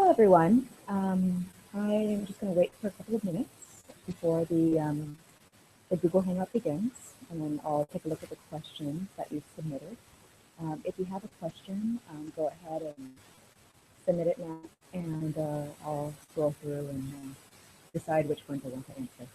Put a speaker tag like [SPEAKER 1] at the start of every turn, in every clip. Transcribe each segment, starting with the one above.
[SPEAKER 1] Hello, everyone. I'm just going to wait for a couple of minutes before the Google Hangout begins, and then I'll take a look at the questions that you've submitted. If you have a question, go ahead and submit it now, and I'll scroll through and decide which ones I want to answer.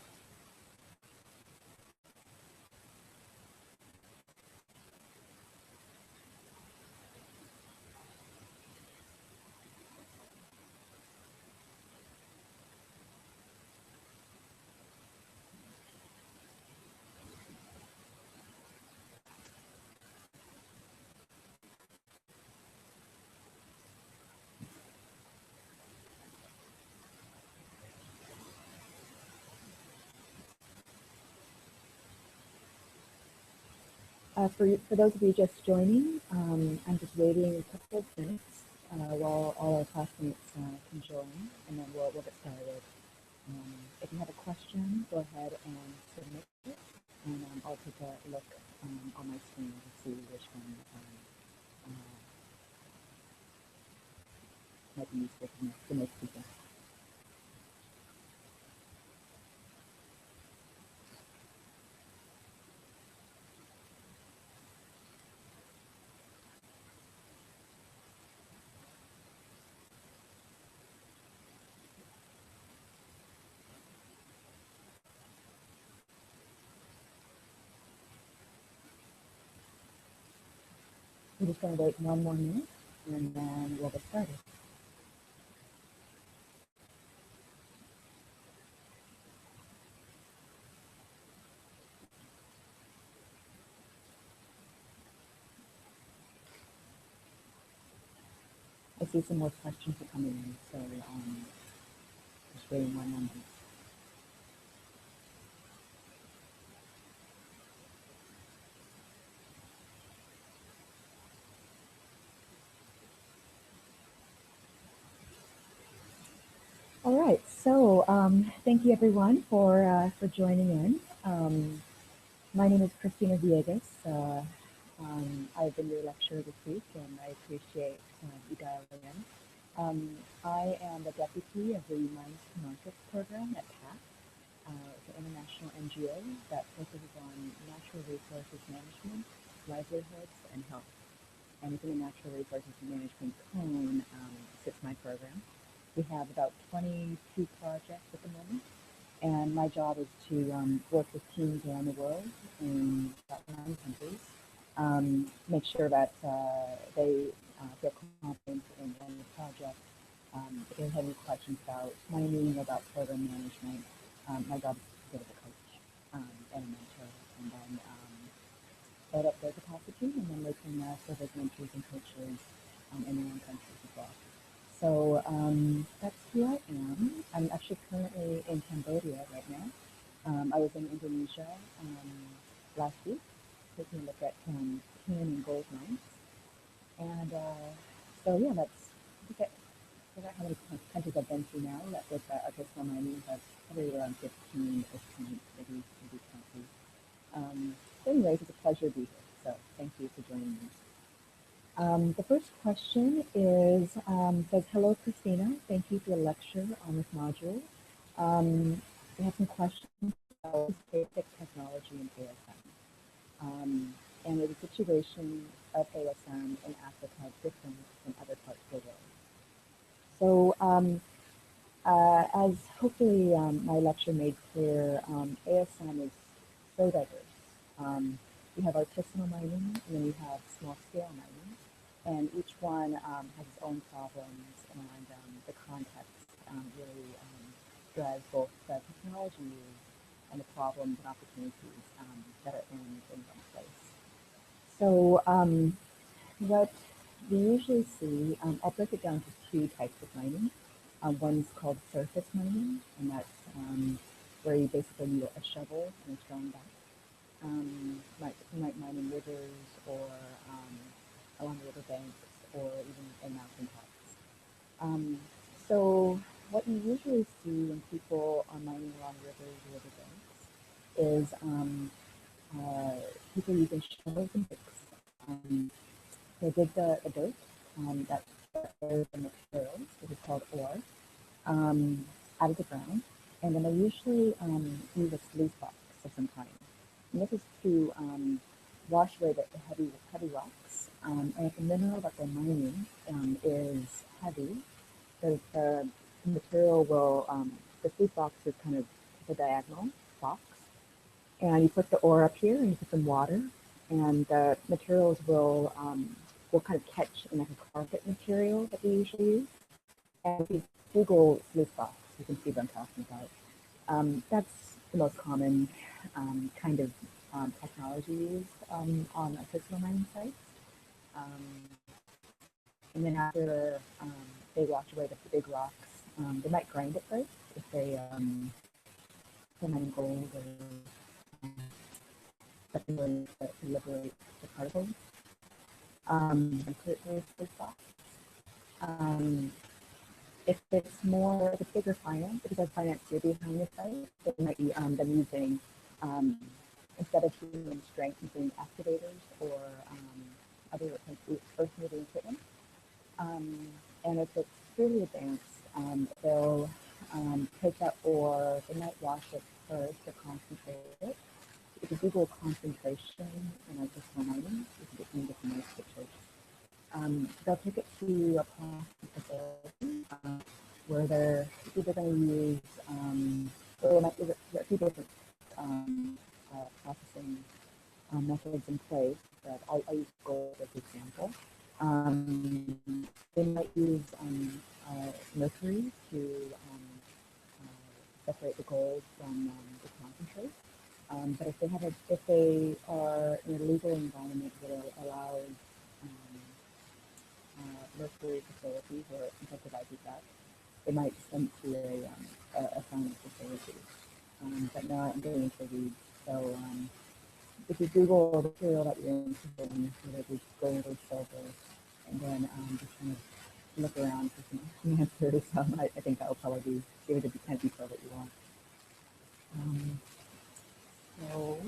[SPEAKER 1] For those of you just joining, I'm just waiting a couple of minutes while all our classmates can join, and then we'll get started. If you have a question, go ahead and submit it, and I'll take a look on my screen to see which one might be useful for most people. I'm just going to wait one more minute, and then we'll get started. I see some more questions are coming in, so just waiting one more minute. All right, so thank you everyone for joining in. My name is Cristina Villegas. I've been your lecturer this week, and I appreciate you dialing in. I am the deputy of the Mines to Markets program at Pact. It's an international NGO that focuses on natural resources management, livelihoods, and health. And within the natural resources management cone sits my program. We have about 22 projects at the moment, and my job is to work with teams around the world in about 9 countries, make sure that they feel confident in running the project. If they have any questions about mining or about program management, my job is to give a coach and a mentor, and then build up their capacity, and then they can serve as mentors and coaches in their own countries as well. So that's who I am. I'm actually currently in Cambodia right now. I was in Indonesia last week, taking a look at tin and gold mines. And so yeah, I forgot how many countries I've been to now. That with artisanal mining, but probably around 15 at this point, maybe countries. So anyways, it's a pleasure to be here. So thank you for joining me. The first question is, says, hello, Cristina. Thank you for the lecture on this module. We have some questions about basic technology in ASM. And is the situation of ASM in Africa different from other parts of the world? So as hopefully my lecture made clear, ASM is so diverse. We have artisanal mining, and then we have small-scale mining. And each one has its own problems, and the context really drives both the technology used and the problems and opportunities that are in one place. So what we usually see, I'll break it down to 2 types of mining. One's called surface mining, and that's where you basically use a shovel and a stone back. You might mine in rivers or along riverbanks or even in mountain tops. So what you usually see when people are mining along rivers or riverbanks is people using shovels and picks. They dig the dirt that there's the materials, which is called ore, um, out of the ground, and then they usually use a sluice box of some kind. And this is to wash away the heavy rocks. And if the mineral that they're mining is heavy, the material will, the sluice box is kind of the diagonal box, and you put the ore up here and you put some water, and the materials will kind of catch in like a carpet material that we usually use. And if you Google sluice box, you can see what I'm talking about. That's the most common kind of technology used on a physical mining site. And then after they wash away the big rocks, they might grind it first if they're mining gold or something to liberate the particles. And put it through sluice box. If it's bigger finance, because there's finance here behind the site, they might be them using, instead of human strength, using excavators or other earth moving equipment. And if it's really advanced, they'll take that ore, they might wash it first to concentrate it. If you Google concentration in artisanal mining, you can get some different nice pictures. They'll take it to a processing facility where they're either going to use, or there might be a few different processing methods in place, but I'll use gold as an example. They might use mercury to separate the gold from the concentrate. But if they are in a legal environment that allows mercury facilities or incentivizes that, they might send to a science facility, but not getting into the weeds. So if you Google the material that you're interested in, whether it's gold or silver, and then just kind of look around for some answers, I think that will probably give you the kind of detail that you want. So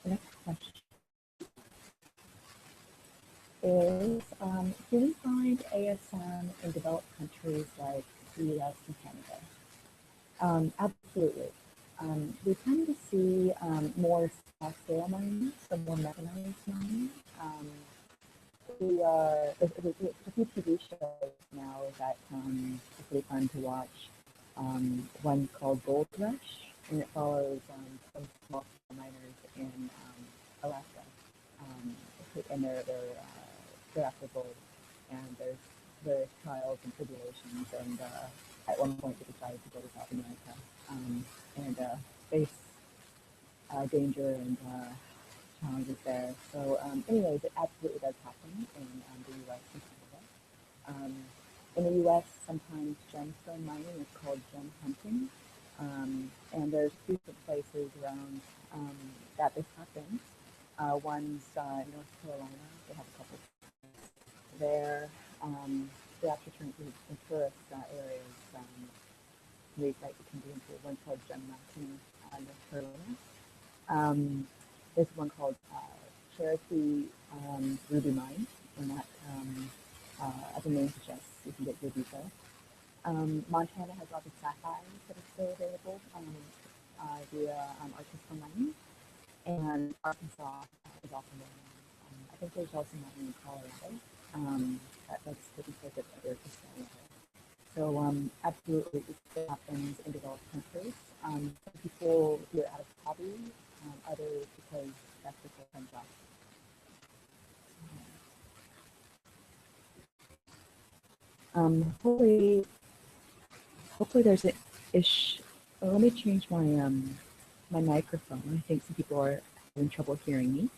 [SPEAKER 1] the next question is, do we find ASM in developed countries like the US and Canada? Absolutely. We tend to see more small-scale mining, so more mechanized mining. There's a few TV shows now that are pretty fun to watch. One's called Gold Rush, and it follows some small miners in Alaska, and they're after gold, and there's various trials and tribulations, and at one point they decided to go to South America and face danger and challenges there. So anyways, it absolutely does happen in the U.S. and Canada. In the U.S., sometimes gemstone mining is called gem hunting, and there's two different places around that this happens. One's North Carolina. They have a couple there. They actually turn into tourist areas. They can be into one called Gem Mountain, North Carolina. There's one called Cherokee Ruby Mine, and that, as the name suggests, you can get ruby there. Montana has lots of sapphires that are still available via artisanal mining, and Arkansas is also mining. I think there's also mining in Colorado that's taking place at other artisanal. So absolutely, it happens in developed countries. Some people do it out of hobby, others because that's the full-time job. Hopefully there's an ish. Well, let me change my my microphone. I think some people are having trouble hearing me.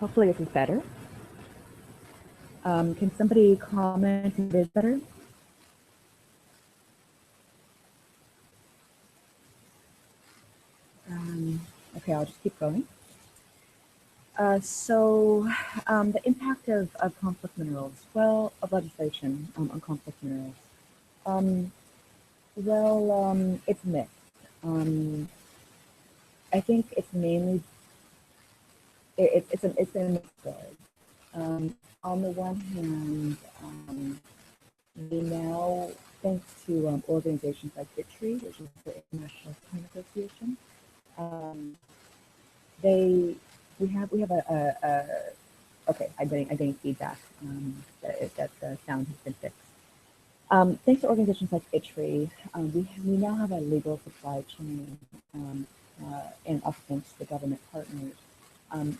[SPEAKER 1] Hopefully this is better. Can somebody comment if it is better? Okay, I'll just keep going. The impact of conflict minerals, well, of legislation on conflict minerals. It's mixed. I think it's mainly, it's a mixed bag. On the one hand, we now, thanks to organizations like ITRI, which is the International Trade Association, we have okay, I'm getting feedback that the sound has been fixed. Thanks to organizations like ITRI, we now have a legal supply chain, and also thanks to the government partners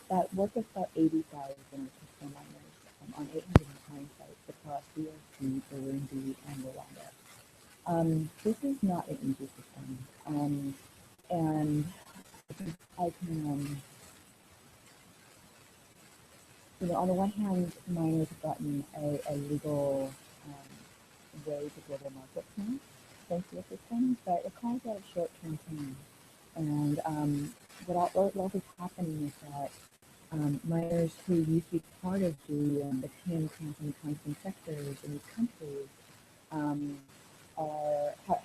[SPEAKER 1] that work with about 80,000 artisanal miners on 809 sites across DRC, Burundi, and Rwanda. This is not an easy system, and I can, on the one hand, miners have gotten a legal way to global markets now, thanks to the system, but it calls out short-term pain. And what also is happening is that miners who used to be part of the tin, trans, and tungsten sectors in these countries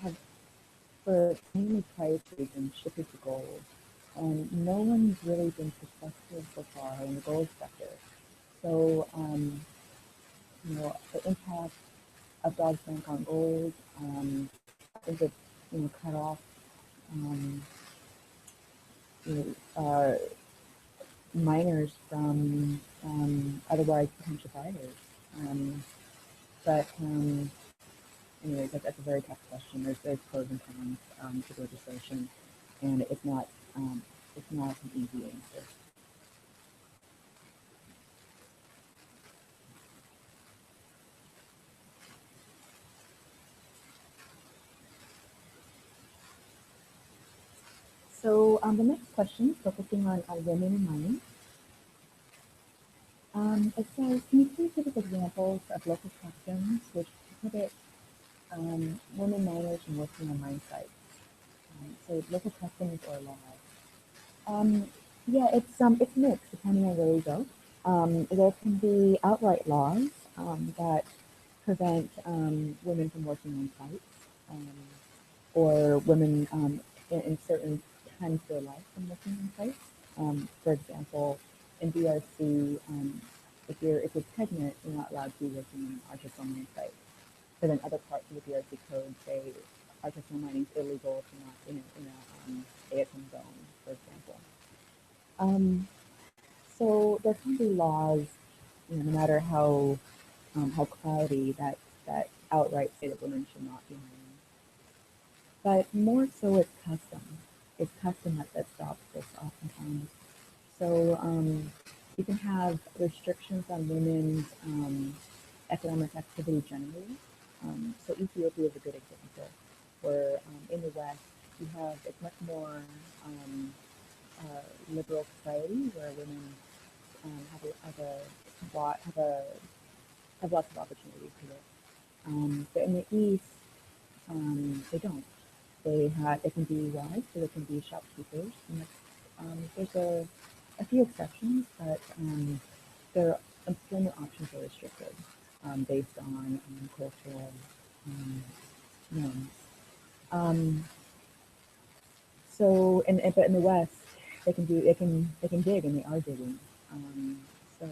[SPEAKER 1] have, for mainly price reasons, shifted to gold. And no one's really been successful so far in the gold sector. So, the impact of Dodd-Frank on gold is it, cut off miners from otherwise potential buyers. But anyways, that's a very tough question. There's pros and cons to legislation, and it's not an easy answer. So the next question, focusing on women in mining. It says, can you please give us examples of local customs which prohibit women miners from working on mine sites? So local customs or laws. Yeah, it's mixed depending on where you go. There can be outright laws that prevent women from working on sites, or women in certain times of their life from working on sites. For example, in DRC, if you're pregnant, you're not allowed to be working on an artisanal mine site. But then other parts of the DRC code say artisanal mining is illegal if you're not in a ASM zone, for example. So there can be laws, no matter how cloudy, that outright say that women should not be mining. But more so, it's custom. It's custom that stops this oftentimes. So you can have restrictions on women's economic activity generally. So Ethiopia is a good example, where in the West it's much more liberal society where women have lots of opportunities to work. But in the East, they don't. They can be wives, so they can be shopkeepers. And there's a few exceptions, but their employment options are restricted based on cultural norms. But in the West, they can dig, and they are digging. So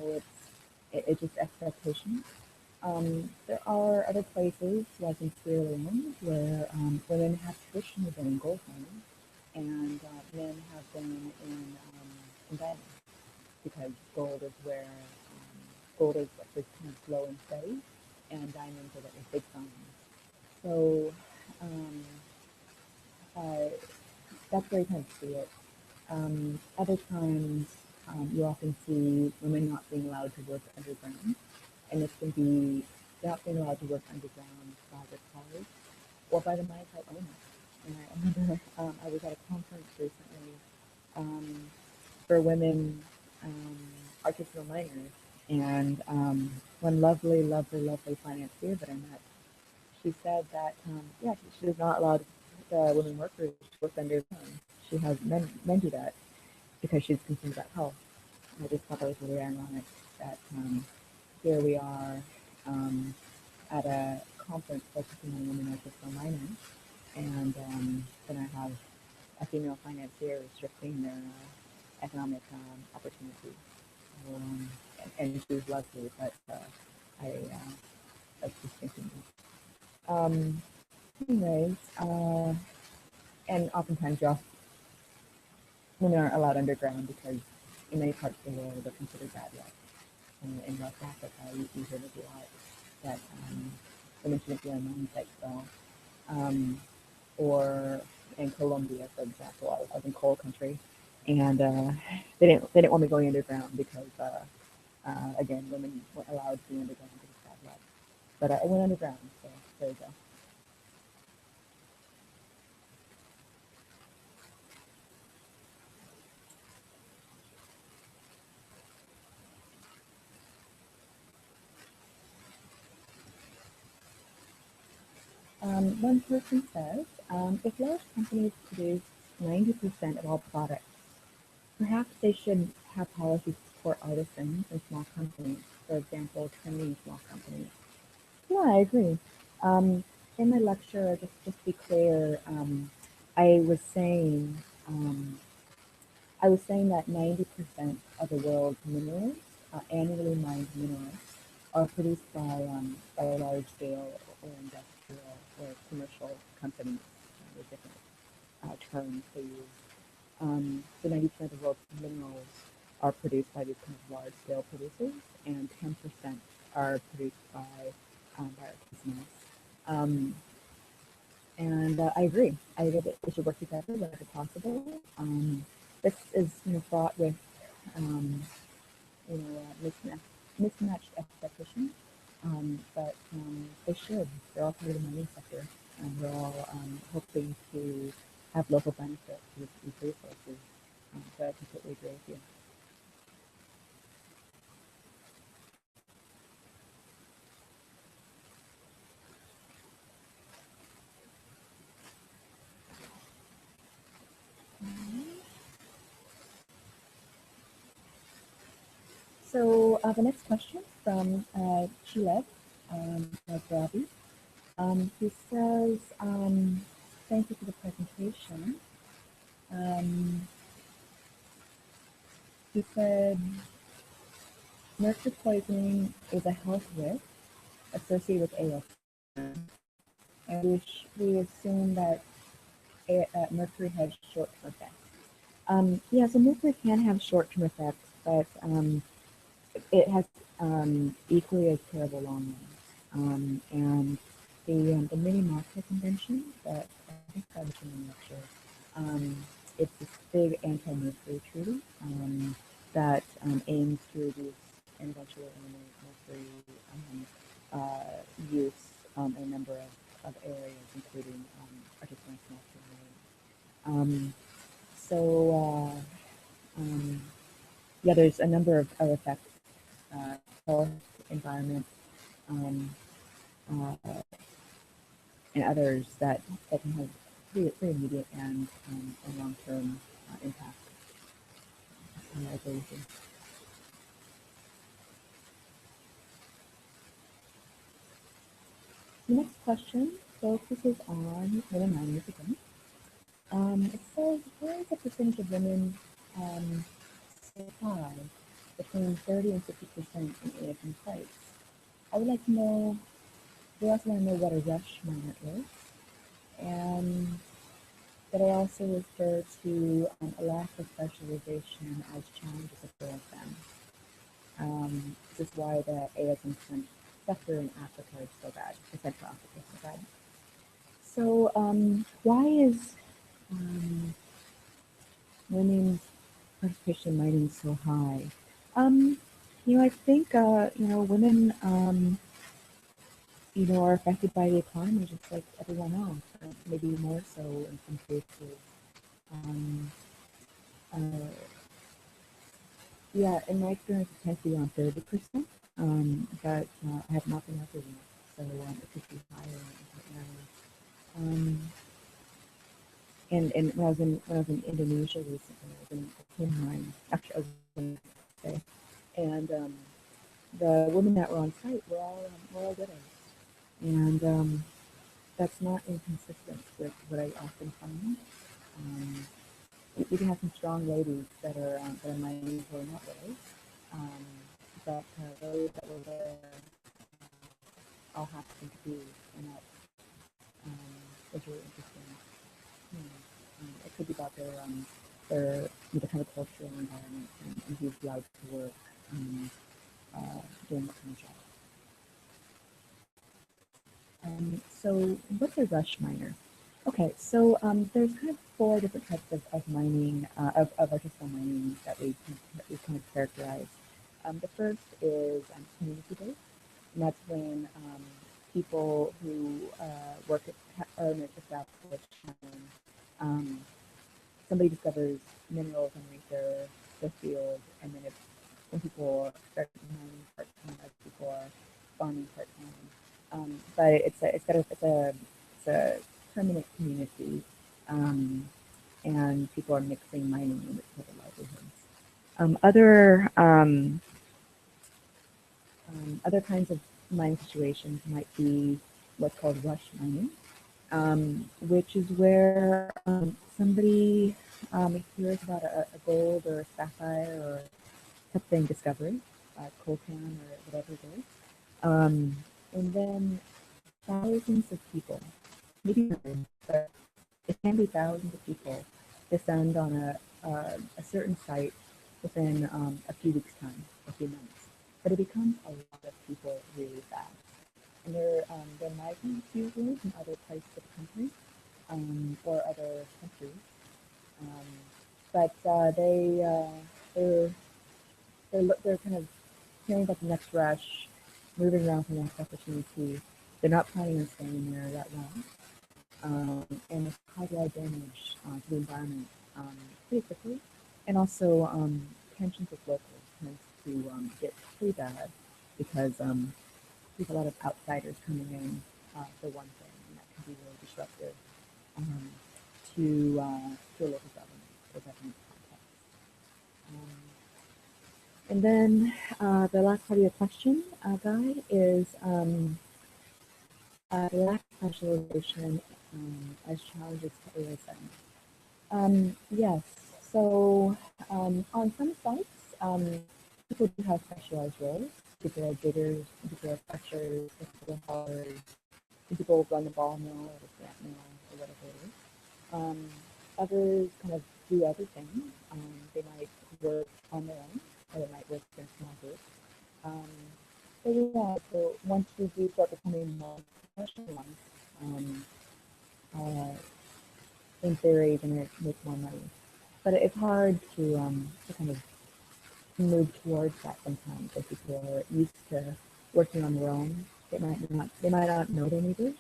[SPEAKER 1] it's just expectations. There are other places, like in Sierra Leone, where women have traditionally been in gold mining, and men have been in diamond, because gold is like this kind of slow and steady, and diamonds are like big signs. So that's where you kind of see it. Other times, you often see women not being allowed to work underground, and this can be not being allowed to work underground by the college or by the mine site owner. And I remember I was at a conference recently for women artisanal miners, and one lovely financier that I met, she said that yeah, she does not allow the women workers to work underground. She has men do that because she's concerned about health. I just thought that was really ironic that here we are um, at a conference focusing on women artisanal miners, and then I have a female financier restricting their economic opportunities. So, and she was lovely, but I was just thinking. Um, anyways, and oftentimes women aren't allowed underground because in many parts of the world they're considered bad luck. In West Africa, you hear this a lot that women shouldn't be on mine sites at all. Or in Colombia, for example, I was in coal country, and they didn't want me going underground because again, women weren't allowed to be underground because of bad luck. But I went underground, so there you go. One person says, if large companies produce 90% of all products, perhaps they should have policies to support artisans and small companies, for example, training small companies. Yeah, I agree. Um, in my lecture, just to be clear, I was saying um, I was saying that 90% of the world's minerals, annually mined minerals, are produced by large scale or industrial or commercial companies. With different terms they use. So 90% of the world's minerals are produced by these kind of large scale producers, and 10% are produced by artisanals. Um, and I agree. I agree that we should work together whenever possible. This is fraught with um, mismatched expectations, but they should. They're all part of the mining sector, and we're all hoping to have local benefit with these resources. So I completely agree with you. So the next question from Chile, Ravi. He says, thank you for the presentation. He said, mercury poisoning is a health risk associated with AS, and we assume that mercury has short-term effects. Yeah, so mercury can have short-term effects, but it has equally as terrible long runs. And the mini Moscow Convention that I think I mentioned in the lecture, it's this big anti-mercury treaty that aims to reduce and eventually eliminate mercury use in a number of areas, including artisanal small scale. So yeah, there's a number of effects, health, environment, um, uh, and others that can have pretty immediate and long-term impact. I agree with you. The next question focuses on women miners again. It says, where is the percentage of women supply between 30 and 50% in AFM sites? I would like to know, we also want to know what a rush miner is, and that I also refer to a lack of specialization as challenges of ASM. This is why the ASM sector in Africa is so bad, the Central Africa is so bad. So why is women's participation in mining so high? I think women are affected by the economy just like everyone else, maybe more so in some cases. Um, uh, Yeah, in my experience, it tends to be around 30%, but I have not been updating it, so it could be higher right now. And when I was in Indonesia recently, I was in a tin mine. Actually, I was in Mexico, and the women that were on site were all widows, and that's not inconsistent with what I often find. Um, we can have some strong ladies that are mining who are not widows, um, but those that were there all happen to be, and that was really interesting. It could be about their the kind of cultural environment and who's allowed to work doing what kind of job. So what's a rush miner? Okay, so there's kind of four different types of mining, of artisanal mining that we kind of characterize. The first is community-based, and that's when people who work are in an established mine. Somebody discovers minerals underneath their field, and then when people start mining part-time, other people are farming part-time. But it's a permanent community, um, and people are mixing mining with other livelihoods. Other kinds of mining situations might be what's called rush mining, which is where somebody hears about a gold or a sapphire or something discovery, coltan or whatever it is, and then thousands of people, maybe hundreds, but it can be thousands of people descend on a certain site within a few weeks' time, a few months. But it becomes a lot of people really fast. And they're migrants usually from other places of the country or other countries. Um, but they're, they're kind of hearing about the next rush, moving around for the next opportunity. They're not planning on staying there that long. And it's cause a lot of damage to the environment pretty quickly. And also, tensions with locals tends to get pretty bad because there's a lot of outsiders coming in for one thing, and that can be really disruptive um, to a local government or government context. And then the last part of your question, Guy, is the lack of specialization as challenges to ASM. Yes, so on some sites, people do have specialized roles. People are diggers, people are crushers, people are haulers, people run the ball mill or the stamp mill or whatever it is. Others kind of do other things. They might work on their own, or they might work in a small group. So yeah, so once you do start becoming more specialized, uh, in theory, you're going to make more money. But it's hard to kind of move towards that sometimes. If people are used to working on their own, they might not know their neighbors,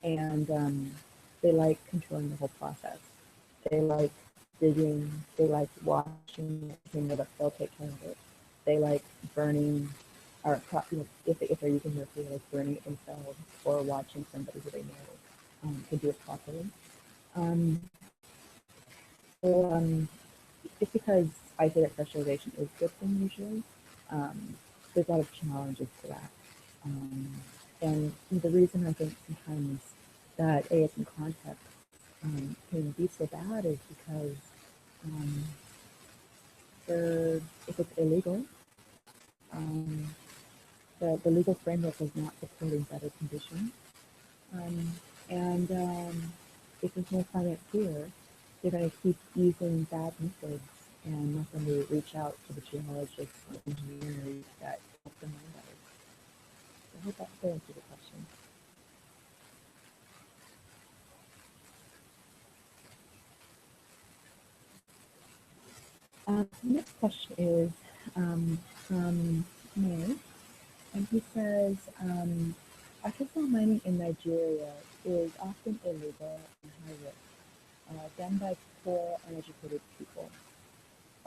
[SPEAKER 1] and they like controlling the whole process. They like digging. They like watching. They know that they'll take care of it. They like burning, or if they're using their food, they like burning it themselves or watching somebody who they know to do it properly. Um, so it's because I say that specialization is a good thing usually. Um, there's a lot of challenges to that. Um, and the reason I think sometimes that ASM context can be so bad is because um, if it's illegal, um, the legal framework is not supporting better conditions. Um, and if there's no finance here, they're going to keep using bad methods and not going to reach out to the geologists or engineers that help them learn better. So I hope that answers the question. The next question is from May, and he says, artisanal mining in Nigeria is often illegal and high risk, done by poor, uneducated people.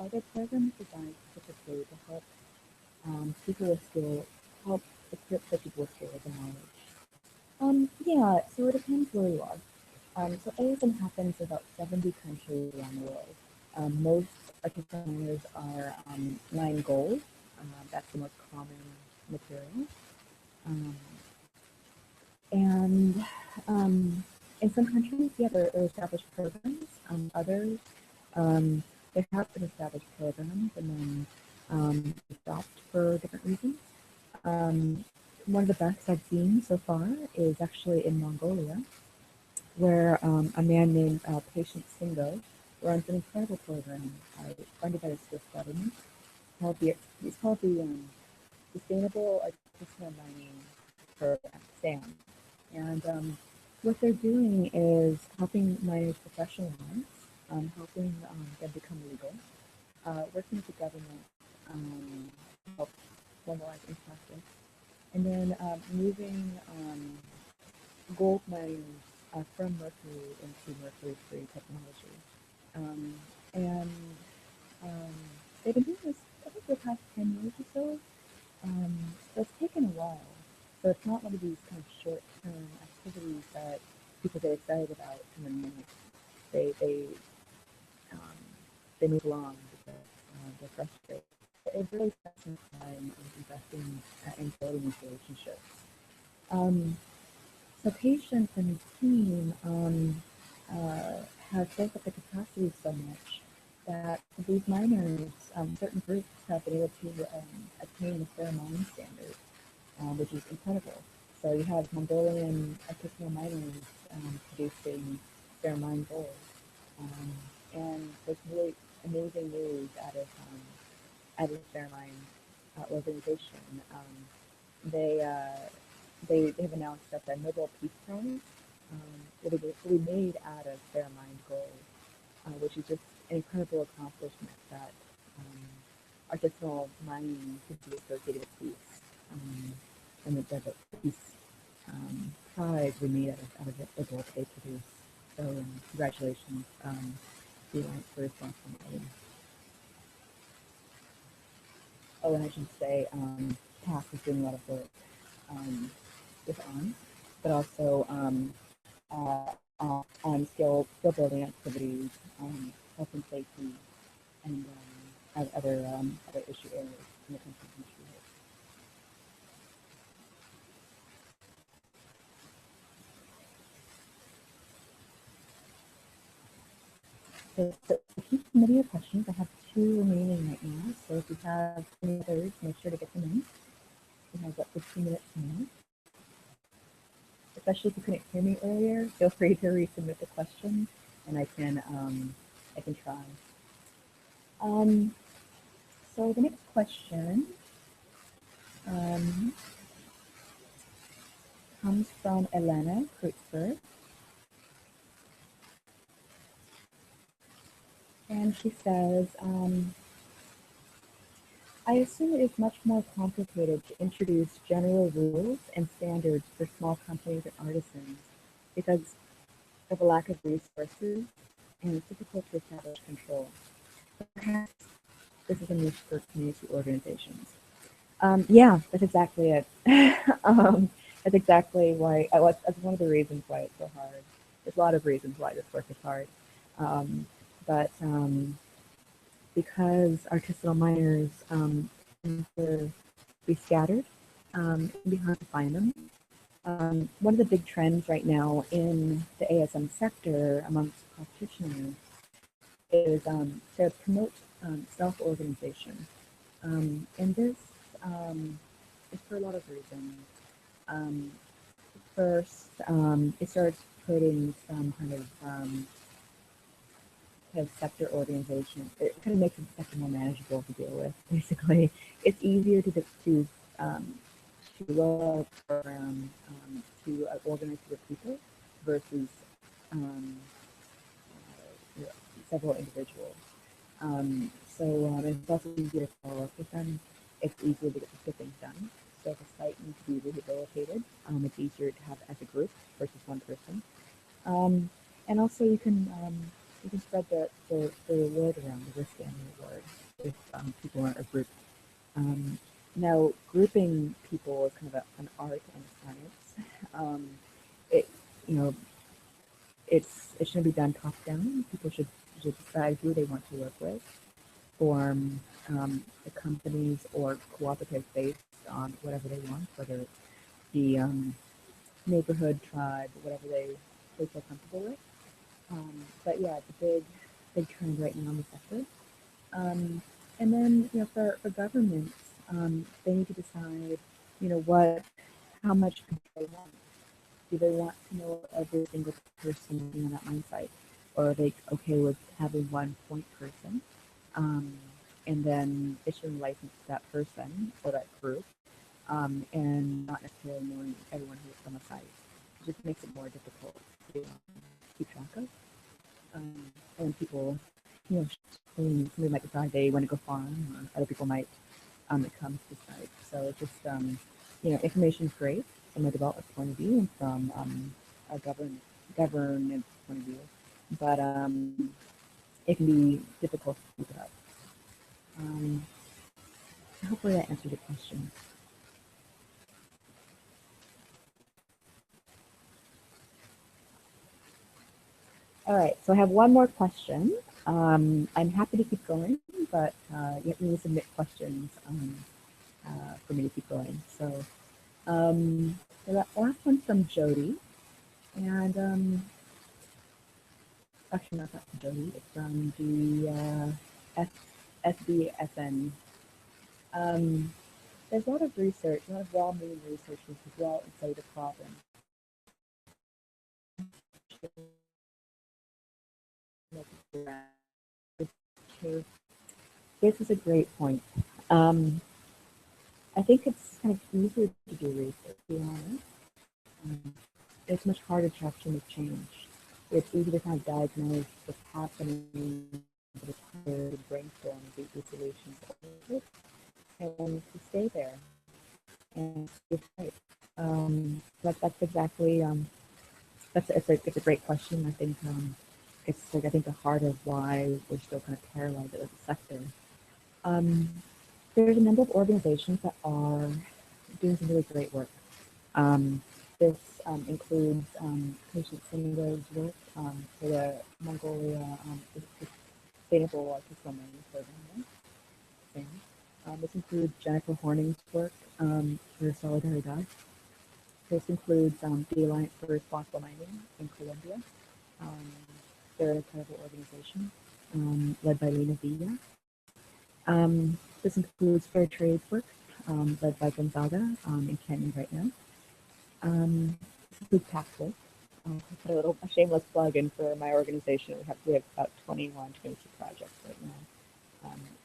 [SPEAKER 1] are there programs designed specifically to help people with skill, help equip the people with skills and knowledge? Yeah, so it depends where you are. So ASM happens in about 70 countries around the world. Most artisanal miners are line gold. That's the most common material. Um, and in some countries, yeah, there are established programs. Others, there have been established programs and then they stopped for different reasons. One of the best I've seen so far is actually in Mongolia, where a man named Patient Singo runs an incredible program funded by the Swiss government. It's called the Sustainable Artisanal Mining Program, SAM. And what they're doing is helping miners professionalize, helping them become legal, working with the government to help formalize in practice, and then moving gold mines from mercury into mercury-free technology. And um, they've been doing this, I think, for the past 10 years or so. So it's taken a while. So it's not one of these kind of short-term activities that people get excited about in a minute. They um, they move along because they're frustrated. It really spent some time investing in building these relationships. So Patience and his team have built up the capacity so much that these miners, certain groups have been able to attain the fair mining standard, which is incredible. So you have Mongolian artisanal miners producing fair mine gold, and there's really amazing news out of the fair mine organization. They they have announced that the Nobel Peace Prize will be made out of fair mined gold, which is just an incredible accomplishment that artisanal mining could be associated with peace. And the peace prize we made out of the gold they produce. So congratulations to the Alliance for Responsible Mining. Oh, and I should say, Pact is doing a lot of work with arms, but also on skill building activities, health and safety, and other issue areas in the country. So keep submitting your questions. I have 2 remaining right now, so if you have any others, make sure to get them in. We have about 15 minutes now. Especially if you couldn't hear me earlier, feel free to resubmit the question, and I can try. So the next question comes from Elena Kreutzberg, and she says, I assume it is much more complicated to introduce general rules and standards for small companies and artisans because of a lack of resources and it's difficult to establish control. Perhaps this is a niche for community organizations. Yeah, that's exactly it. That's exactly why, that's one of the reasons why it's so hard. There's a lot of reasons why this work is hard. But because artisanal miners tend to be scattered, it can be hard to find them. One of the big trends right now in the ASM sector amongst practitioners is to promote self-organization. And this is for a lot of reasons. First, it starts putting some kind of sector organization. It kind of makes the sector more manageable to deal with. Basically, it's easier to roll out a program to organize with people versus several individuals. So it's also easier to follow up with them. It's easier to get things done. So if a site needs to be rehabilitated, it's easier to have as a group versus one person. And also you can spread the reward around, the risk and reward. if people are grouped. Now, grouping people is kind of an art and a science. It, you know, it shouldn't be done top down. People should decide who they want to work with, form the companies or cooperatives based on whatever they want, whether it's the neighborhood, tribe, whatever they feel comfortable with. But yeah, it's a big trend right now in the sector. And then, for governments, they need to decide, how much control they want. Do they want to know every single person on that mine site, or are they okay with having one point person, and then issuing a license to that person or that group, and not necessarily knowing everyone who's on the site? It just makes it more difficult to keep track of. And people, somebody might decide they want to go farm, or other people might come to the site. So it's just, information is great from a development point of view and from a governance point of view, but it can be difficult to keep it up. Hopefully that answered your question. All right, so I have one more question. I'm happy to keep going, but you have to submit questions for me to keep going. So the last one's from Jody, and actually not from Jody, it's from the SBSN. There's a lot of research, a lot of well-meaning research to go out and study the problem. This is a great point. I think it's kind of easier to do research, to be honest. It's much harder to actually make change. It's easy to kind of diagnose what's happening, but it's harder to brainstorm the solutions and to stay there and stay safe. That's exactly it's a great question. I think it's like, I think the heart of why we're still kind of paralyzed as a sector. There's a number of organizations that are doing some really great work. This includes Patient Singa's work for the Mongolia Sustainable Fiscal Mining Program. This includes Jennifer Horning's work for Solidaridad. This includes the Alliance for Responsible Mining in Colombia. They're an incredible organization led by Lena Villa. This includes fair trade work led by Gonzaga in Kenya right now. This includes Pact. I'll put a shameless plug in for my organization. We have about 21, 22 projects right now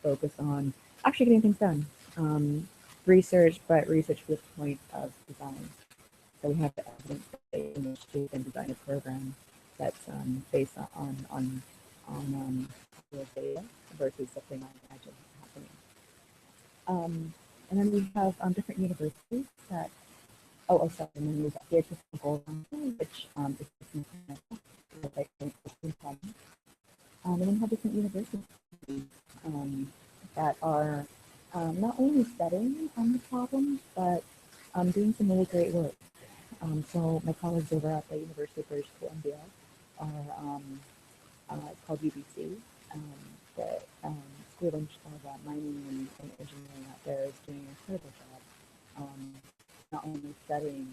[SPEAKER 1] focused on actually getting things done. Research, but research to the point of design. So we have the evidence-based initiative and design a program that's based on real data versus something I imagine happening. And then we have different universities that, sorry, and then we've got the Google Hangout, which is like and then we have different universities that are not only studying the problem, but doing some really great work. So my colleagues over at the University of British Columbia are, it's called UBC. The School of Mining and Engineering out there is doing an incredible job, not only studying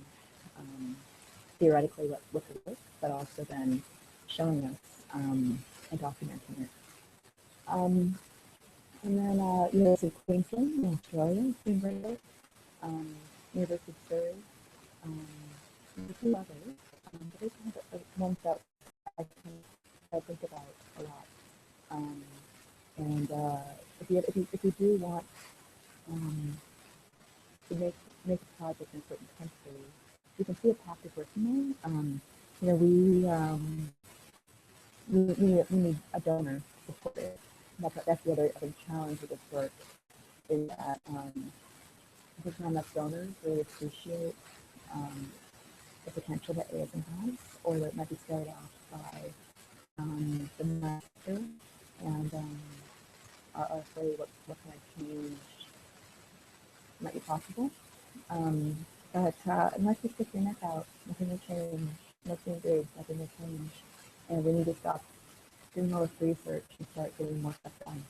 [SPEAKER 1] theoretically what it is, but also then showing us and documenting it. And then University of Queensland in Australia is doing great work. University of Surrey, and a few others. But these are the ones that I think about a lot. And if you do want to make a project in a certain country, you can see a Pact is working there. We need a donor to support it. That's the other challenge with this work is that there's not enough donors really appreciate the potential that ASM has, or that might be started off by the master, and are afraid what kind of change might be possible. But unless you stick your neck out, nothing will change. Nothing big, nothing will change. And we need to stop doing all this research and start getting more stuff done.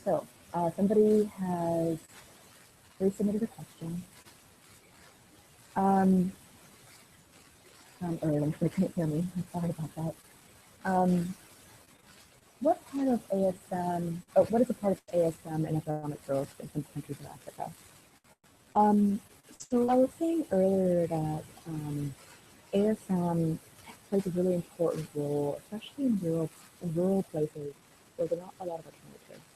[SPEAKER 1] So somebody has resubmitted a question. Or they couldn't hear me. I'm sorry about that. What part of ASM, what is a part of ASM and economic growth in some countries of Africa? So I was saying earlier that ASM plays a really important role, especially in rural places where there are not a lot of alternatives.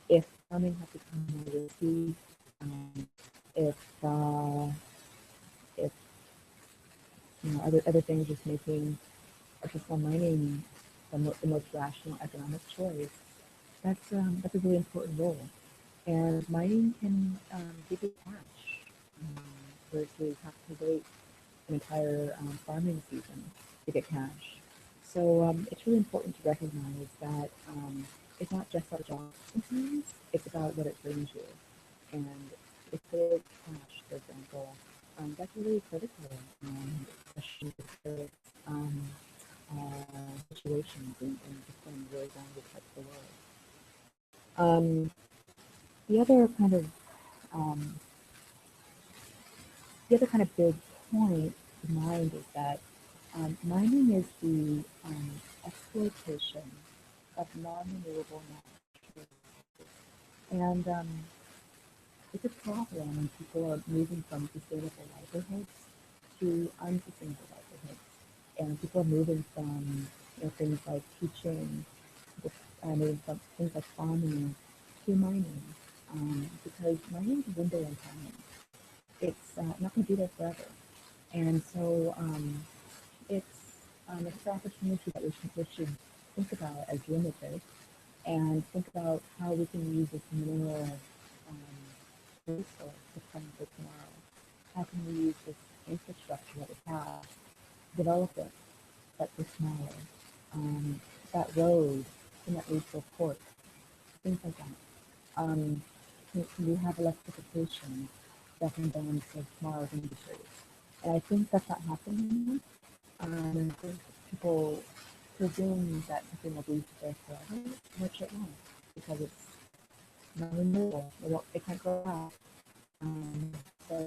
[SPEAKER 1] If farming has become more risky, if other things just making artisanal mining the most rational economic choice, that's a really important role. And mining can give you cash versus have to wait an entire farming season to get cash. So it's really important to recognize that it's not just about jobs sometimes, it's about what it brings you. And if there's cash, for example, that's really critical, especially with situations in different really vulnerable parts of the world. The other kind of big point in mind is that mining is the exploitation of non-renewable natural resources. And it's a problem when people are moving from sustainable livelihoods to unsustainable livelihoods. And people are moving from things like teaching, moving from things like farming to mining, because mining is a window in time. It's not going to be there forever. And so it's an opportunity that we should think about as limited and think about how we can use this mineral resource to plan for tomorrow. How can we use this infrastructure that we have, develop it, but for smaller? That road, can that lead to a port? Things like that. Can we have electrification that can balance of tomorrow's industries? And I think that's not happening. And I think people presume that something will be there forever, which it won't, because it's not renewable. It can't grow out. So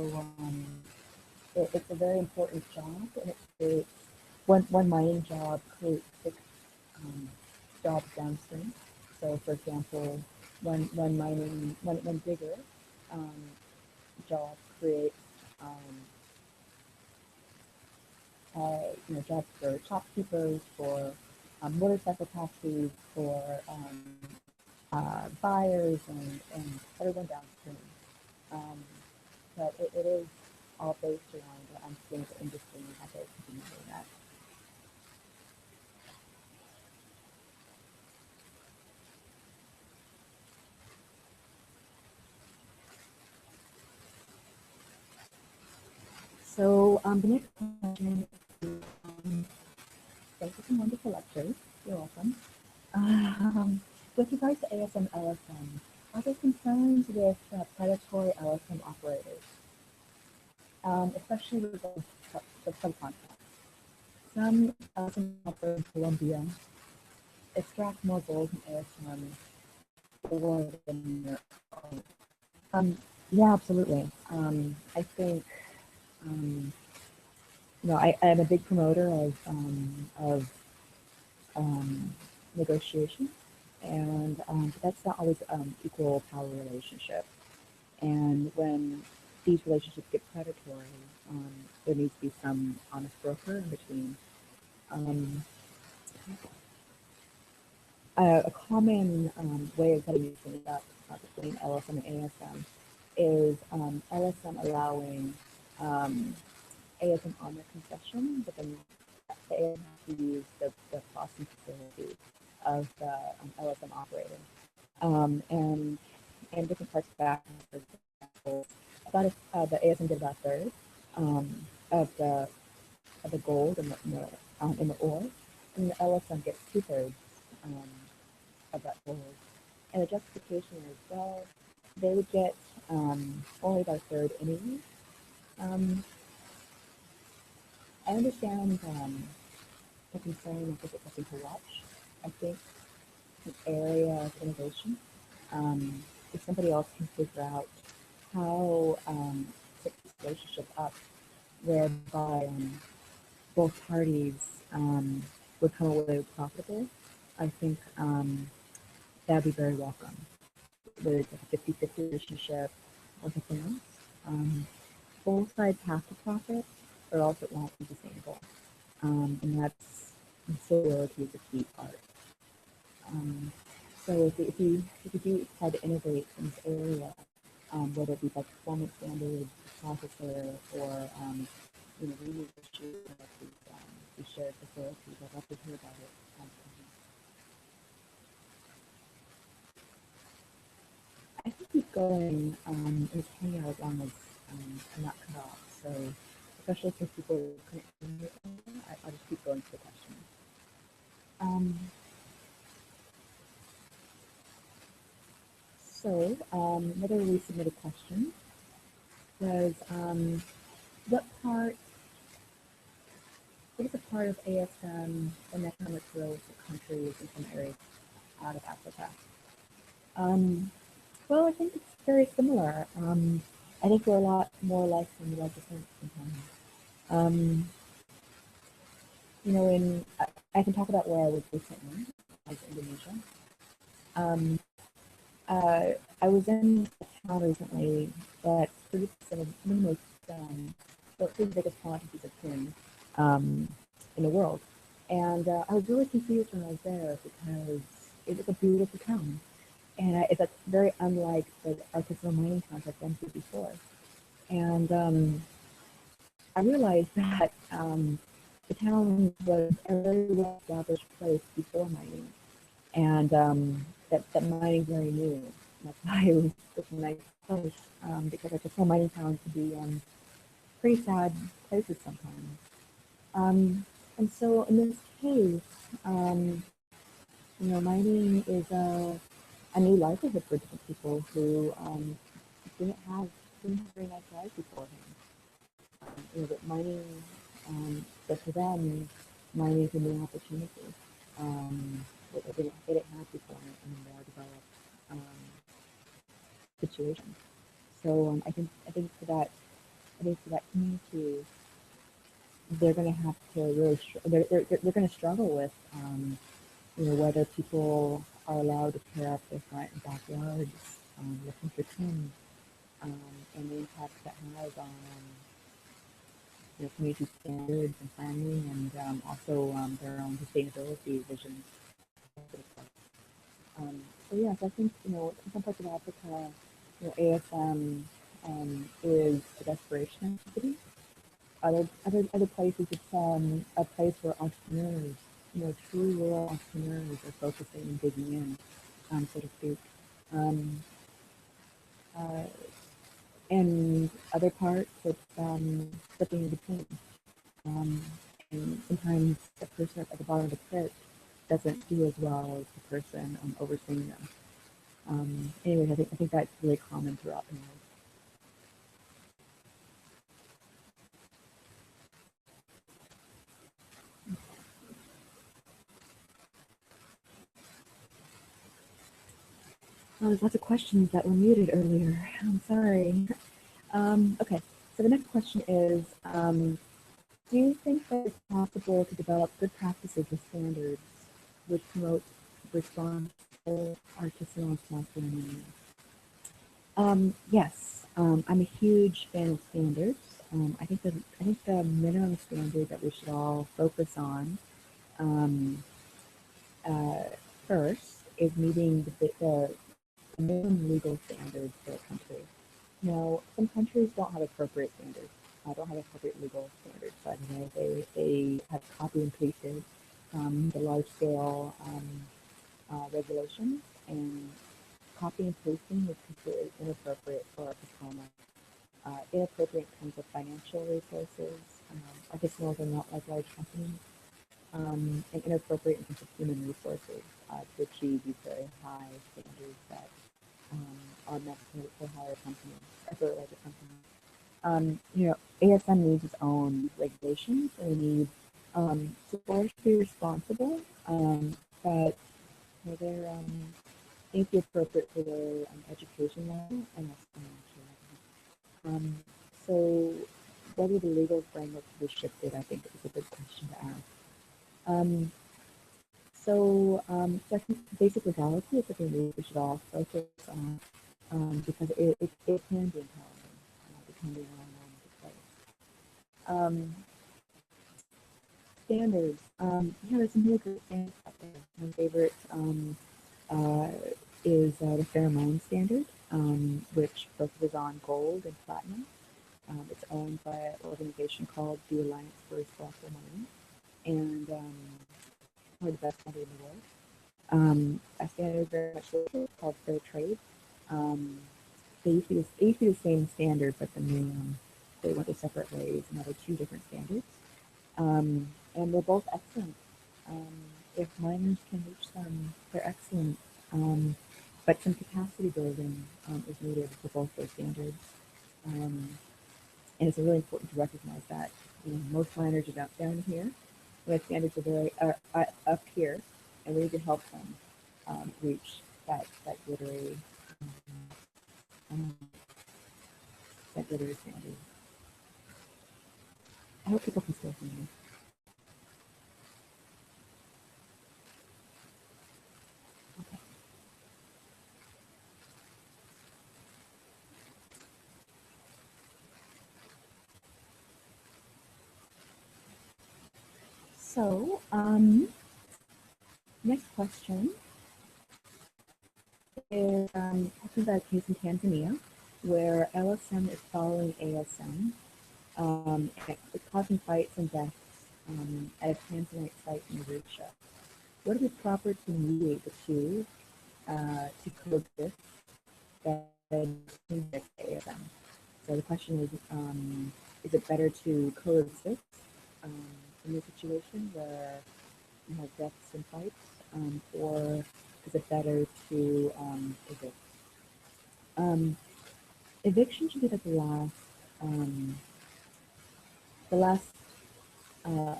[SPEAKER 1] it's a very important job, and it creates one mining job creates 6 jobs downstream. So, for example, one digger job creates jobs for shopkeepers, for motorcycle taxis, for buyers, and everyone downstream. But it is all based around the unsustainable industry and how they continue doing that. So the next question is, thank you for wonderful lectures. You're welcome. With regards to ASM LSM, are there concerns with predatory LSM operators, especially with the subcontracts? Some LSM operators in Colombia extract more gold from ASM or than their own. Yeah, absolutely. I think I am a big promoter of negotiation, and that's not always equal power relationship. And when these relationships get predatory, there needs to be some honest broker in between. A common way of setting things up between LSM and ASM is LSM allowing ASM on their concession, but then the ASM has to use the processing facility of the LSM operator. And in different parts of Pact, for example, the ASM did about a third of the the gold in the ore, and the LSM gets 2/3 um, of that gold. And the justification is, well, they would get only about a third anyway. Um, I understand the concern of is it something to watch. I think an area of innovation. If somebody else can figure out how set this relationship up, whereby both parties would come away profitable, I think that'd be very welcome. Whether it's like a 50-50 relationship or something else. Both sides have to profit, but also it won't be sustainable. And that's sustainability is a key part. So if you do decide to innovate in this area, whether it be by performance standards, processor, or renewable issues like these shared facilities, I'd love to hear about it. I can keep going in this hangout as long as I'm not cut off. So especially since people couldn't hear me, I'll just keep going to the question. So another resubmitted question was what is a part of ASM and economic growth of countries in some areas out of Africa? Well, I think it's very similar. I think we're a lot more alike than we like to think sometimes. I can talk about where I was recently, like Indonesia. I was in a town recently that's produces some of the most, the biggest quantities of tin in the world. And I was really confused when I was there because it was a beautiful town. And that's very unlike the artisanal mining towns I've been to before. And I realized that the town was a very well-established place before mining, and that mining is very new. That's why it was such a nice place, because artisanal mining towns can be pretty sad places sometimes. And so in this case, mining is a new livelihood for different people who didn't have very nice lives beforehand. But mining, but for them, mining is a new opportunity that they didn't have before in a more developed situation. So I think for that community, they're going to have to really they're going to struggle with whether people are allowed to tear up their front and backyards looking for tin, and the impact that has on community standards and planning, and also their own sustainability visions. So yes, I think in some parts of Africa, ASM is a desperation activity. Other places, it's a place where entrepreneurs, true rural entrepreneurs, are focusing and digging in, so to speak. And other parts, it's slipping in between. And sometimes the person at the bottom of the pit doesn't do as well as the person overseeing them. Anyways, I think that's really common throughout the world. There's lots of questions that were muted earlier. I'm sorry. Okay, so the next question is, do you think that it's possible to develop good practices and standards which promote responsible artisanal and small-scale mining? Yes, I'm a huge fan of standards. I think the minimum standard that we should all focus on first is meeting the minimum legal standards for a country. Now, some countries don't have appropriate standards. Don't have appropriate legal standards. So they have copy and pasted the large-scale regulations, and copy and pasting is completely inappropriate for our persona. Inappropriate in terms of financial resources, artisanals are not like large companies, and inappropriate in terms of human resources to achieve these very high standards that are meant for higher companies, for larger companies. ASM needs its own regulations, and we need supporters to be responsible, but they're need to be appropriate for their education level and also financial level. So whether the legal framework should be shifted, I think is a good question to ask. So I think basic legality is something we should all focus on because it can be empowering depending on the place. Standards. There's some really great standards out there. My favorite is the Pheromone standard, which focuses on gold and platinum. It's owned by an organization called the Alliance for Responsible Mining, and one of the best standard in the world. A standard very much like called Fair Trade. They used to be the same standard, but then they went their separate ways, and now they're two different standards. And they're both excellent. If miners can reach them, they're excellent. But some capacity building is needed for both those standards. And it's really important to recognize that most miners are down here, and the standards are very up here, and we need to help them reach that glittery standard. I hope people can still hear me. Okay. So, next question is talking about a case in Tanzania where LSM is following ASM. It's causing fights and deaths at a Tanzanite site in Arusha. Would it be proper to mediate the two to coexist than convict ASM? So the question is it better to coexist in this situation where you have deaths and fights, or is it better to evict? Eviction should be like the last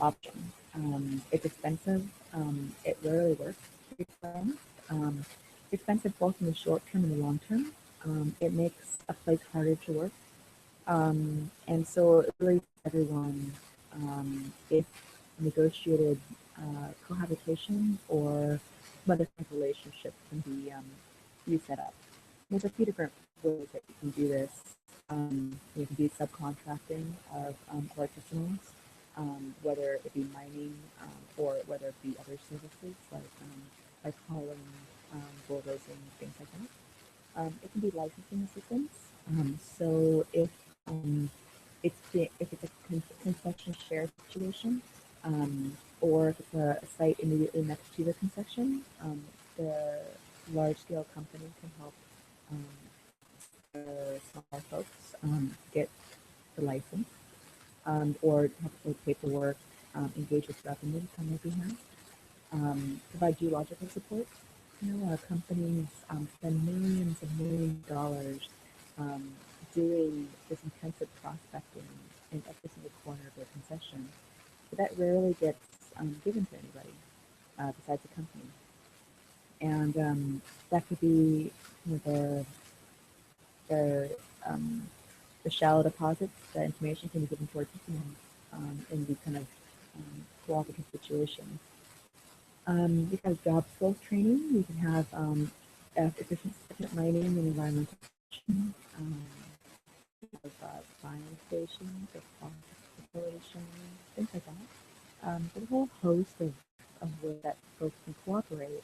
[SPEAKER 1] option. It's expensive. It rarely works. It's expensive both in the short term and the long term. It makes a place harder to work. And so it really everyone if negotiated cohabitation or some other kind of relationship can be set up. There's a few different ways that you can do this. You can do subcontracting of artisanals, whether it be mining or whether it be other services like hauling, bulldozing, things like that. It can be licensing assistance. So if it's a concession share situation, or if it's a site immediately next to the concession, the large-scale company can help the smaller folks get the license, or help with paperwork, engage with government on their behalf, provide geological support. Companies spend millions and millions of dollars doing this intensive prospecting in every single corner of their concession, but that rarely gets given to anybody besides the company. And that could be the shallow deposits. That information can be given to artisanals in these kind of cooperative situations. You can have job skills training. You can have efficient mining and environmental protection. Fire stations, exploration, things like that. There's a whole host of ways that folks can cooperate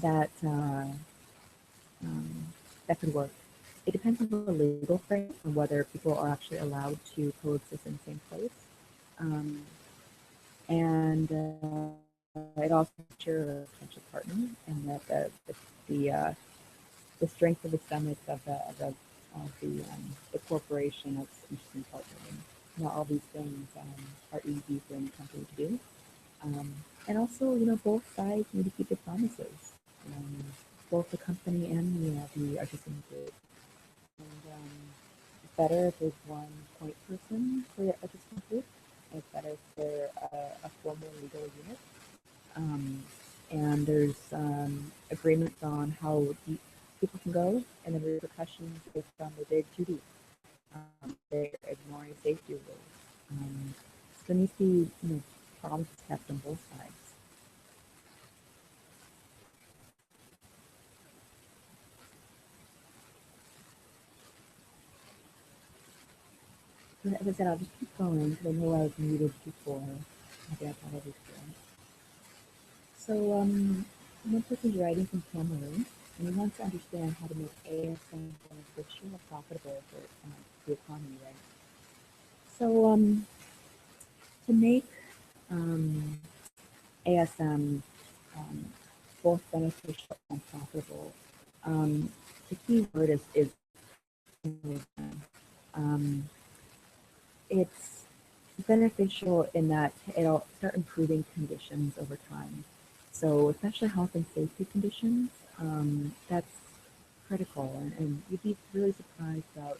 [SPEAKER 1] that could work. It depends on the legal frame and whether people are actually allowed to coexist in the same place. And it also features a potential partner, and that the strength of the stomach of the of the corporation that's interested in partnering. Not all these things are easy for any company to do. And also, both sides need to keep their promises, um, both the company and the artisan group. And it's better if there's one point person for the artisan group. And it's better if they're a formal legal unit. And there's agreements on how deep people can go, and the repercussions if they dig too deep. They're ignoring safety rules. So there needs to be, promises kept on both sides. So as I said, I'll just keep going because I know I was muted before. I think I probably did. So one person's writing from Cameroon, and he wants to understand how to make ASM beneficial or profitable for the economy, right? So to make ASM both beneficial and profitable, the key word is it's beneficial in that it'll start improving conditions over time. So especially health and safety conditions, that's critical. And you'd be really surprised about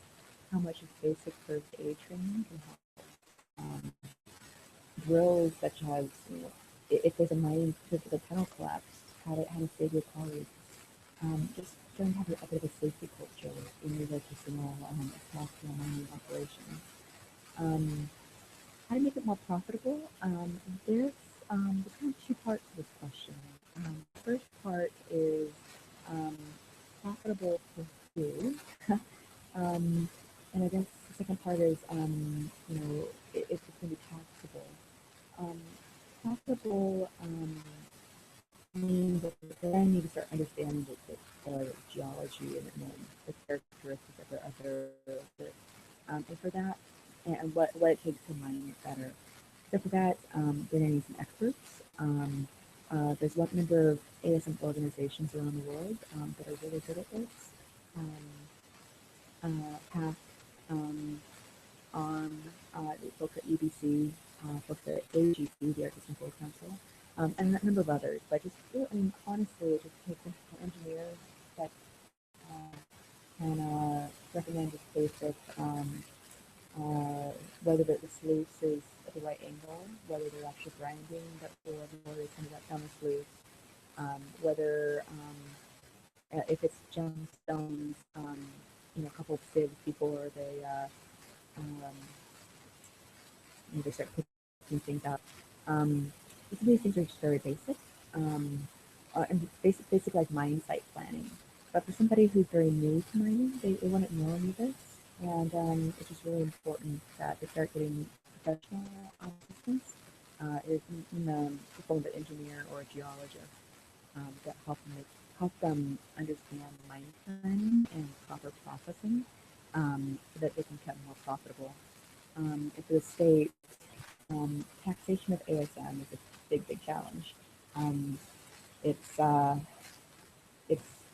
[SPEAKER 1] how much is basic first aid training can help. Drills such as, if there's a mining physical tunnel collapse, how to save your colleagues. Just trying to have a bit of a safety culture in your artisanal mining operations. How to make it more profitable? There's kind of two parts to this question. The first part is profitable for who? And I guess the second part is, if it's going to be taxable. Profitable means that I need to start understanding the geology and the characteristics of their and for that, and what it takes to mine it better. So for that, they're going to need some experts. There's a number of ASM organizations around the world that are really good at this. Pact, on folks at EBC, folks at AGC, the Artisan Gold Council, and a number of others. But just, honestly, it just takes engineers that can recommend just basic, whether the sluice is at the right angle, whether they're actually grinding that ore before they send that down the sluice, whether if it's gemstones, a couple of sieves before they start picking things up. Some of these things are just very basic, and basic like mining site planning. But for somebody who's very new to mining, they wouldn't know any of this, and it's just really important that they start getting professional assistance, in the form of an engineer or a geologist, that help them understand mining planning and proper processing, so that they can become more profitable. And for the state, taxation of ASM is a big challenge. It's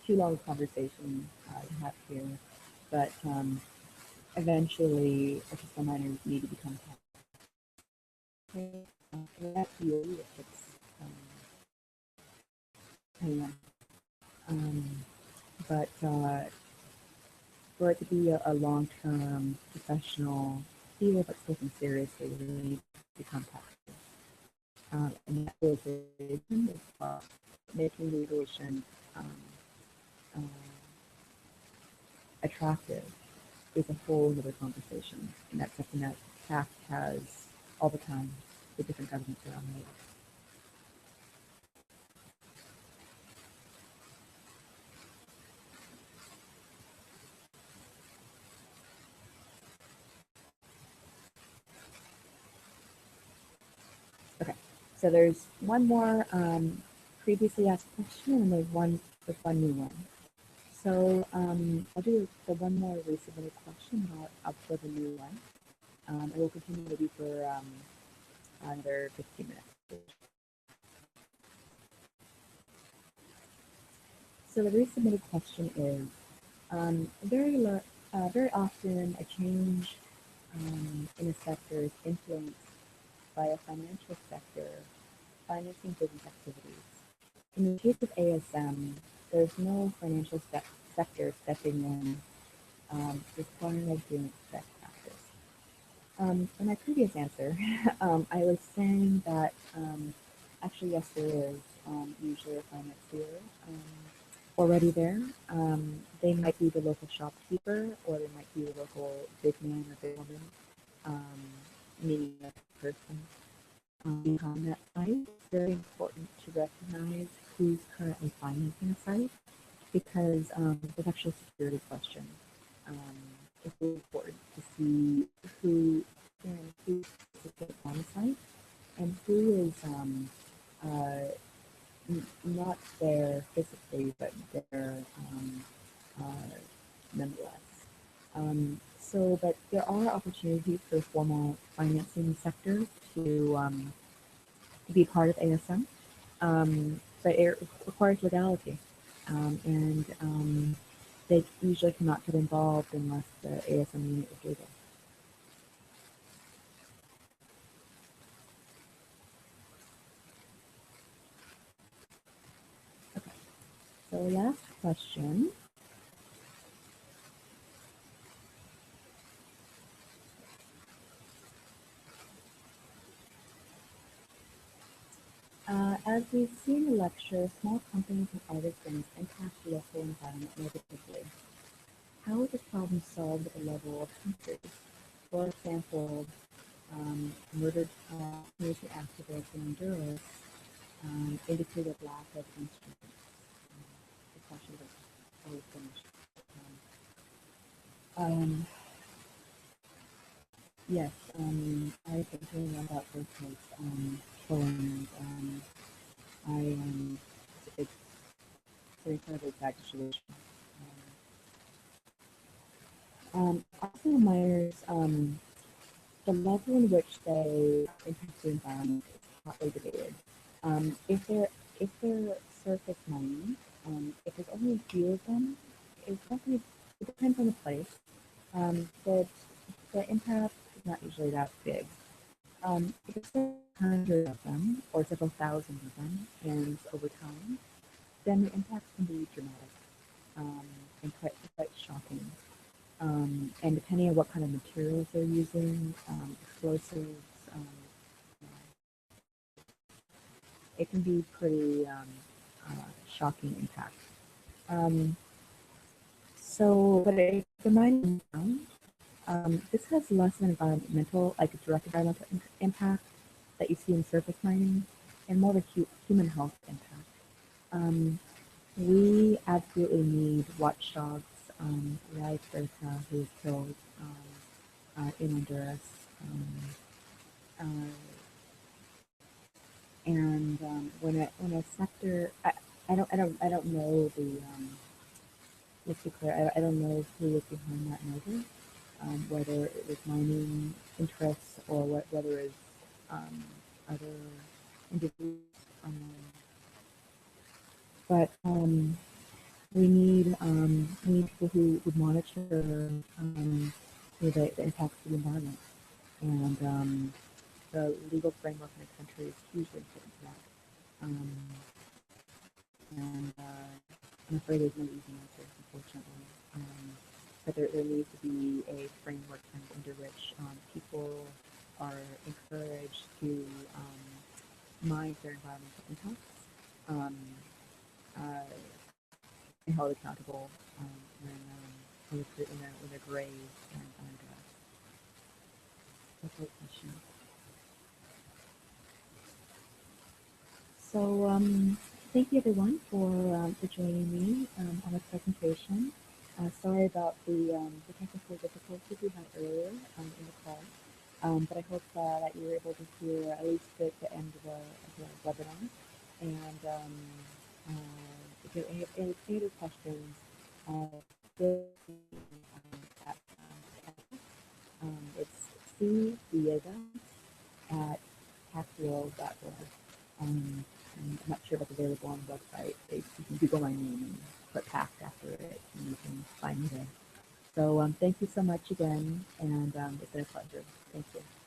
[SPEAKER 1] too long a conversation to have here, but eventually artisanal miners need to become taxed. For that to you, it takes but for it to be a long-term professional field that's taken seriously, we really need to become taxed. And that is making legalization attractive is a whole other conversation, and that's something that Pact has all the time with different governments around the world. Okay, so there's one more previously asked question, and there's one new one. So I'll do the one more resubmitted question, and I'll put the new one. And we'll continue maybe for another 15 minutes. So the resubmitted question is, very very often a change in a sector is influenced by a financial sector financing business activities. In the case of ASM, there's no financial sector stepping in requiring adherence to best practice. In my previous answer, I was saying that actually, yes, there is usually a financier already there. They might be the local shopkeeper, or they might be the local big man or big woman, meaning a person behind that site. It's very important to recognize who's currently financing a site because there's actually a security question. It's really important to see who's on the site and who is not there physically, but there nonetheless. But there are opportunities for formal financing sector to be part of ASM, but it requires legality, and they usually cannot get involved unless the ASM unit is legal. Okay, so last question. As we've seen in the lecture, small companies and artisans impact the local environment negatively. How is this problem solved at the level of countries? For example, murdered community activists in Honduras indicated lack of instruments. The question is always finished. Yes, I've been hearing about those things killing. It's an incredibly sad situation. Also, miners, the level in which they impact the environment is hotly debated. If they're surface mining, if there's only a few of them, it depends on the place. But the impact is not usually that big. If there's several hundred of them or several thousand of them, and over time, then the impact can be dramatic and quite shocking. And depending on what kind of materials they're using, explosives, it can be pretty shocking impact. But if the mine is down, this has less of an environmental, like a direct environmental impact that you see in surface mining, and more of a human health impact. We absolutely need watchdogs like Berta, who was killed in Honduras, and when a sector, I don't know the. Let's be clear, I don't know who was behind that murder, whether it was mining interests or whether it's other individuals. But we need people who would monitor the impacts of the environment, and the legal framework in the country is hugely important to that. And I'm afraid there's no easy answer, unfortunately. But there needs to be a framework under which people are encouraged to mind their environmental impacts and held accountable when they're grazed and unaddressed. That's a great question. So thank you everyone for joining me on this presentation. Sorry about the technical difficulties we had earlier in the call, but I hope that you were able to hear at least the end of the webinar. And if you have any other questions, it's cvillegas@pactworld.org. I'm not sure if it's available on the website. You can Google my name and put Pact after it, and you can find me there. So thank you so much again, and it's been a pleasure. Thank you.